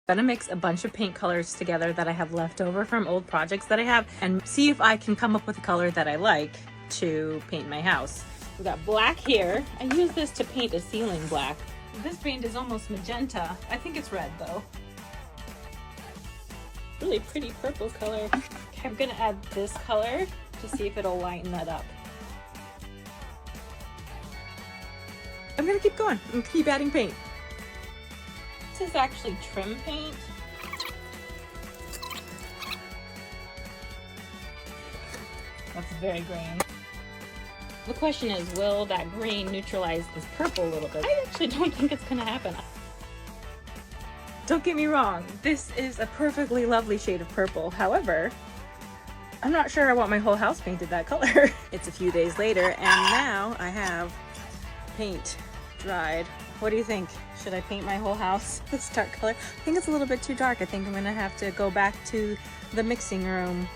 I'm gonna mix a bunch of paint colors together that I have left over from old projects that I have and see if I can come up with a color that I like to paint my house. We got black here. I use this to paint a ceiling black. This paint is almost magenta. I think it's red though. Really pretty purple color. Okay, I'm gonna add this color to see if it'll lighten that up. I'm gonna keep going. I'm gonna keep adding paint. This is actually trim paint. That's very green. The question is, will that green neutralize this purple a little bit? I actually don't think it's gonna happen. Don't get me wrong, this is a perfectly lovely shade of purple. However, I'm not sure I want my whole house painted that color. It's a few days later and now I have paint dried. What do you think? Should I paint my whole house this dark color? I think it's a little bit too dark. I think I'm gonna have to go back to the mixing room.